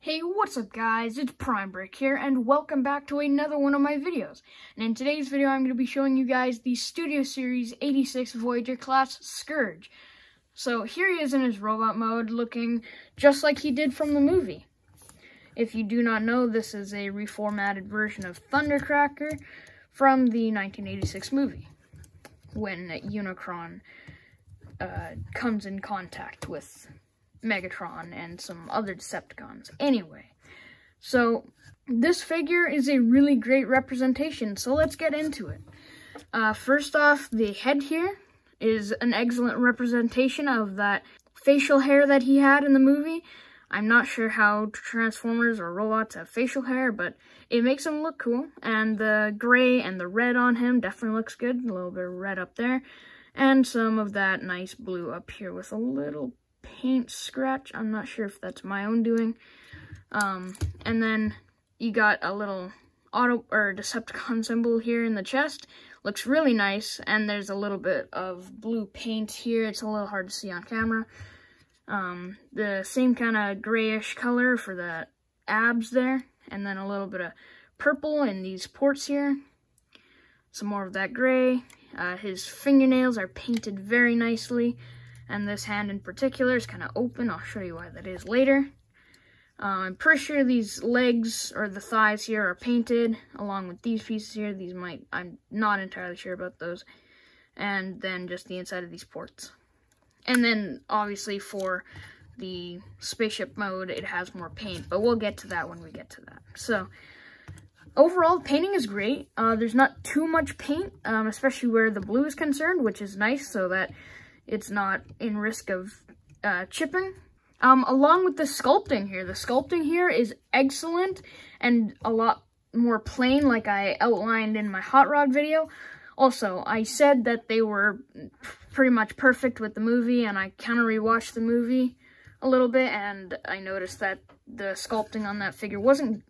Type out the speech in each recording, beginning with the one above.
Hey, what's up guys? It's Prime Brick here, and welcome back to another one of my videos. And in today's video, I'm going to be showing you guys the Studio Series 86 Voyager class Scourge. So here he is in his robot mode, looking just like he did from the movie. If you do not know, this is a reformatted version of Thundercracker from the 1986 movie, when Unicron comes in contact with Megatron and some other Decepticons. Anyway, so this figure is a really great representation, so let's get into it. First off, the head here is an excellent representation of that facial hair that he had in the movie. I'm not sure how Transformers or robots have facial hair, but it makes them look cool. And the gray and the red on him definitely looks good. A little bit of red up there. And some of that nice blue up here with a little paint scratch. I'm not sure if that's my own doing. And then you got a little Decepticon symbol here in the chest. Looks really nice, and there's a little bit of blue paint here. It's a little hard to see on camera. The same kind of grayish color for the abs there, and then a little bit of purple in these ports here. Some more of that gray. His fingernails are painted very nicely. And this hand in particular is kind of open. I'll show you why that is later. I'm pretty sure these legs or the thighs here are painted, along with these pieces here. I'm not entirely sure about those. And then just the inside of these ports. And then, obviously, for the spaceship mode, it has more paint. But we'll get to that when we get to that. So, overall, painting is great. There's not too much paint, especially where the blue is concerned, which is nice, so that it's not in risk of chipping. Along with the sculpting here. The sculpting here is excellent and a lot more plain, like I outlined in my Hot Rod video. Also, I said that they were pretty much perfect with the movie, and I kind of rewatched the movie a little bit, and I noticed that the sculpting on that figure wasn't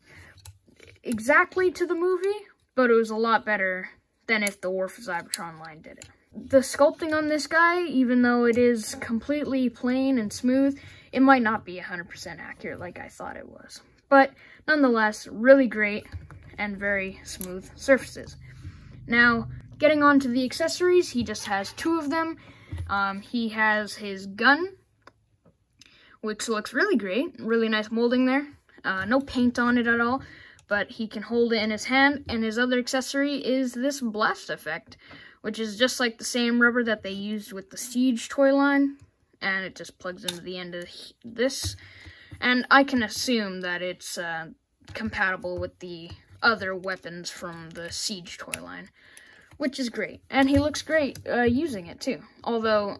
exactly to the movie, but it was a lot better than if the War for Cybertron line did it. The sculpting on this guy, even though it is completely plain and smooth, it might not be 100% accurate like I thought it was. But nonetheless, really great and very smooth surfaces. Now, getting on to the accessories, he just has two of them. He has his gun, which looks really great. Really nice molding there. No paint on it at all, but he can hold it in his hand. And his other accessory is this blast effect, which is just like the same rubber that they used with the Siege toy line, and it just plugs into the end of this. And I can assume that it's compatible with the other weapons from the Siege toy line, which is great. And he looks great using it too, although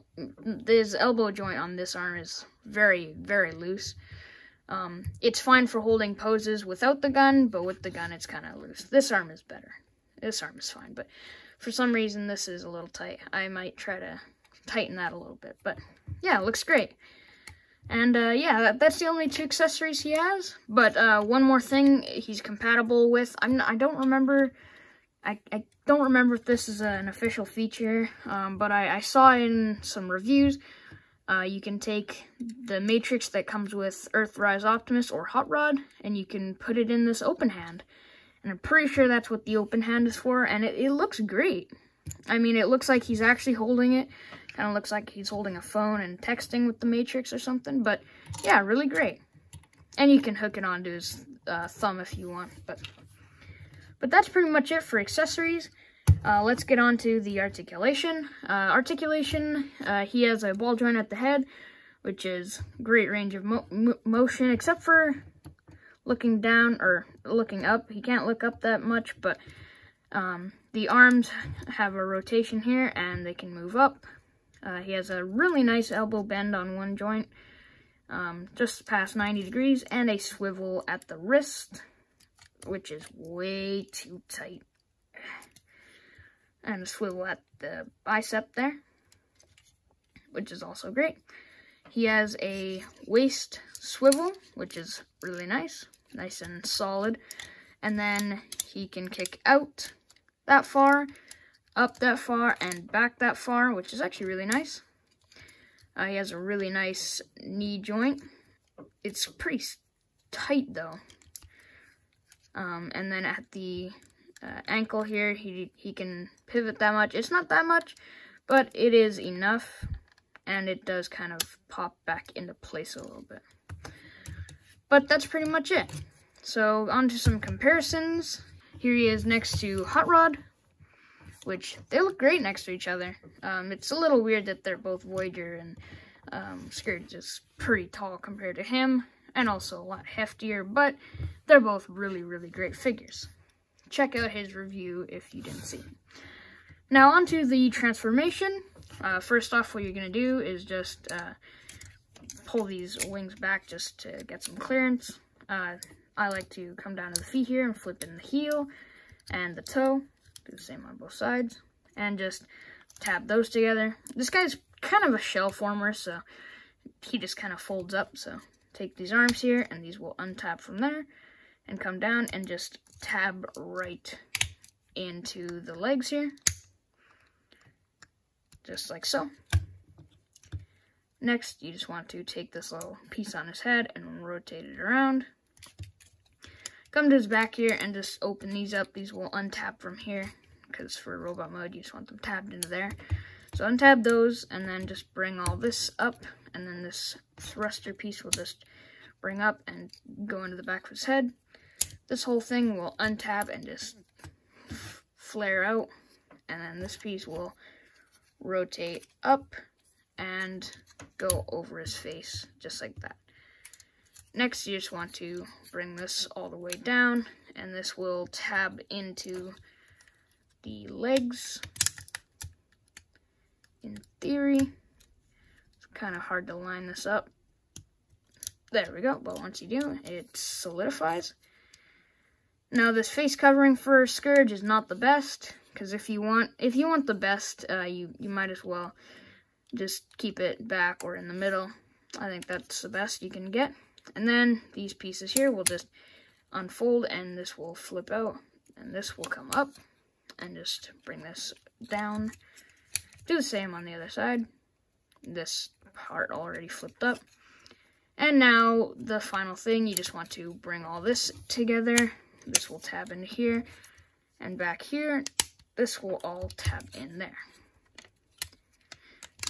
his elbow joint on this arm is very, very loose. It's fine for holding poses without the gun, but with the gun it's kind of loose. This arm is better. This arm is fine, but for some reason, this is a little tight. I might try to tighten that a little bit, but yeah, it looks great. And yeah, that's the only two accessories he has. But one more thing he's compatible with. I don't remember. I don't remember if this is an official feature, but I saw in some reviews. You can take the matrix that comes with Earthrise Optimus or Hot Rod, and you can put it in this open hand. And I'm pretty sure that's what the open hand is for, and it looks great. I mean, it looks like he's actually holding it. Kind of looks like he's holding a phone and texting with the Matrix or something, but yeah, really great. And you can hook it onto his thumb if you want, but that's pretty much it for accessories. Let's get on to the articulation. He has a ball joint at the head, which is great range of motion, except for looking down or looking up. He can't look up that much, but the arms have a rotation here and they can move up. He has a really nice elbow bend on one joint, just past 90 degrees, and a swivel at the wrist, which is way too tight. And a swivel at the bicep there, which is also great. He has a waist swivel, which is really nice and solid. And then he can kick out that far, up that far, and back that far, which is actually really nice. He has a really nice knee joint. It's pretty tight though. And then at the ankle here, he can pivot that much. It's not that much, but it is enough, and it does kind of pop back into place a little bit. But that's pretty much it. So on to some comparisons. Here he is next to Hot Rod, which they look great next to each other. It's a little weird that they're both Voyager, and Scourge is pretty tall compared to him, and also a lot heftier, but they're both really, really great figures. Check out his review if you didn't see it. Now onto the transformation. First off, what you're going to do is just pull these wings back just to get some clearance. I like to come down to the feet here and flip in the heel and the toe. Do the same on both sides. And just tab those together. This guy's kind of a shell former, so he just kind of folds up. So take these arms here, and these will untab from there and come down and just tab right into the legs here. Just like so. Next, you just want to take this little piece on his head and rotate it around. Come to his back here and just open these up. These will untab from here, because for robot mode, you just want them tabbed into there. So untab those, and then just bring all this up, and then this thruster piece will just bring up and go into the back of his head. This whole thing will untab and just flare out, and then this piece will rotate up and go over his face, just like that. Next, you just want to bring this all the way down, and this will tab into the legs. In theory, it's kind of hard to line this up. There we go, but once you do, it solidifies. Now, this face covering for Scourge is not the best, because if you want the best, you might as well just keep it back or in the middle. I think that's the best you can get. And then these pieces here will just unfold, and this will flip out, and this will come up, and just bring this down. Do the same on the other side. This part already flipped up. And now the final thing, you just want to bring all this together. This will tab into here, and back here, this will all tab in there.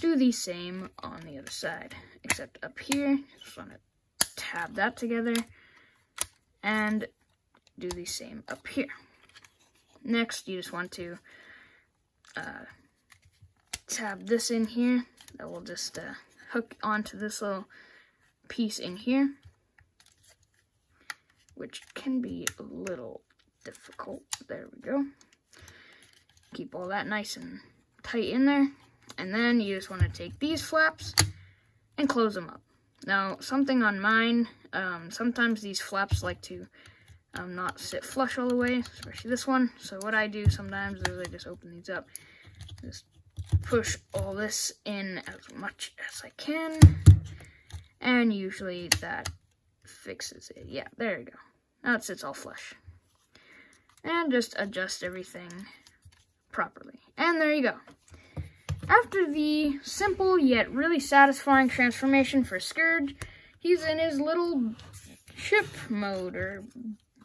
Do the same on the other side, except up here, just want to tab that together, and do the same up here. Next, you just want to tab this in here. That will just hook onto this little piece in here, which can be a little difficult. There we go. Keep all that nice and tight in there. And then you just want to take these flaps and close them up. Now, something on mine, sometimes these flaps like to not sit flush all the way, especially this one. So what I do sometimes is I just open these up, just push all this in as much as I can, and usually that fixes it. Yeah, there you go. Now it sits all flush. And just adjust everything properly. And there you go. After the simple yet really satisfying transformation for Scourge, he's in his little ship mode, or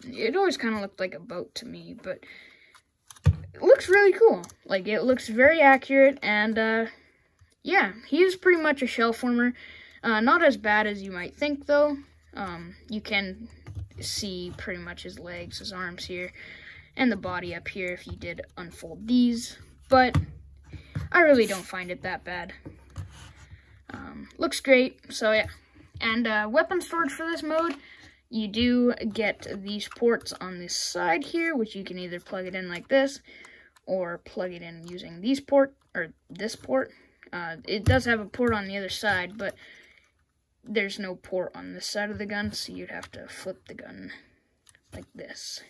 it always kind of looked like a boat to me, but it looks really cool. Like, it looks very accurate, and yeah, he's pretty much a shell former. Not as bad as you might think, though. You can see pretty much his legs, his arms here, and the body up here if you did unfold these, but I really don't find it that bad. Looks great, so yeah. And weapon storage for this mode, you do get these ports on this side here, which you can either plug it in like this, or plug it in using these port, or this port. It does have a port on the other side, but there's no port on this side of the gun, so you'd have to flip the gun like this,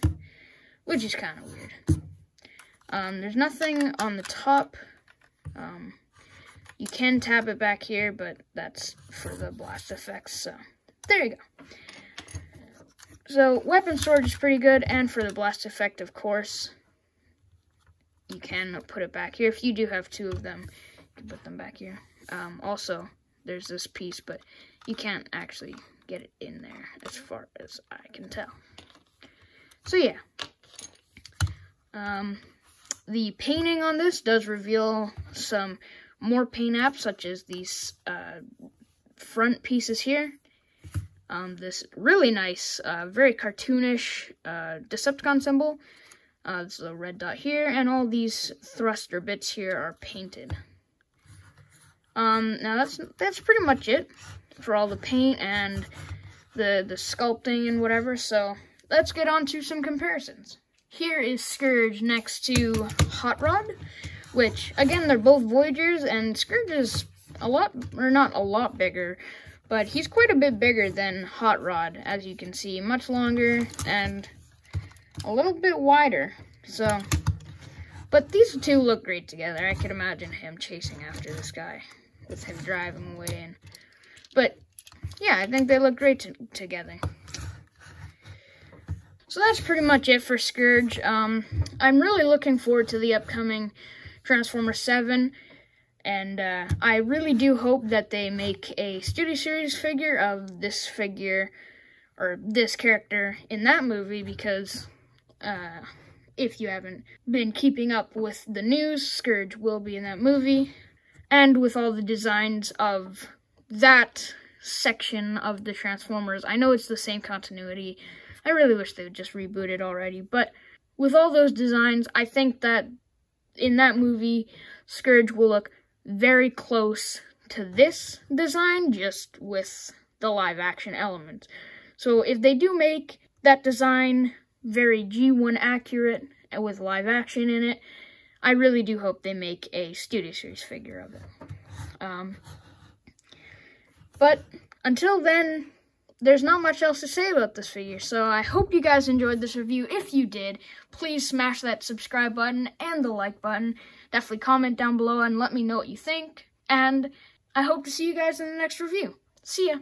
which is kind of weird. There's nothing on the top. You can tab it back here, but that's for the blast effects, so there you go. So weapon storage is pretty good, and for the blast effect, of course, you can put it back here. If you do have two of them, you can put them back here. Also, there's this piece, but you can't actually get it in there as far as I can tell. So yeah, the painting on this does reveal some more paint apps, such as these front pieces here. This really nice, very cartoonish Decepticon symbol. There's a red dot here, and all these thruster bits here are painted. Now that's pretty much it for all the paint and the sculpting and whatever. So let's get on to some comparisons. Here is Scourge next to Hot Rod, which again, they're both Voyagers, and Scourge is not a lot bigger, but he's quite a bit bigger than Hot Rod, as you can see, much longer and a little bit wider. So, but these two look great together. I could imagine him chasing after this guy with him driving away. But yeah, I think they look great together. So that's pretty much it for Scourge. I'm really looking forward to the upcoming Transformers 7, and I really do hope that they make a Studio Series figure of this figure, or this character in that movie, because if you haven't been keeping up with the news, Scourge will be in that movie, and with all the designs of that section of the Transformers. I know it's the same continuity. I really wish they would just reboot it already, but with all those designs, I think that in that movie, Scourge will look very close to this design, just with the live-action element. So if they do make that design very G1 accurate with live-action in it, I really do hope they make a Studio Series figure of it. But until then, there's not much else to say about this figure, so I hope you guys enjoyed this review. If you did, please smash that subscribe button and the like button. Definitely comment down below and let me know what you think, and I hope to see you guys in the next review. See ya!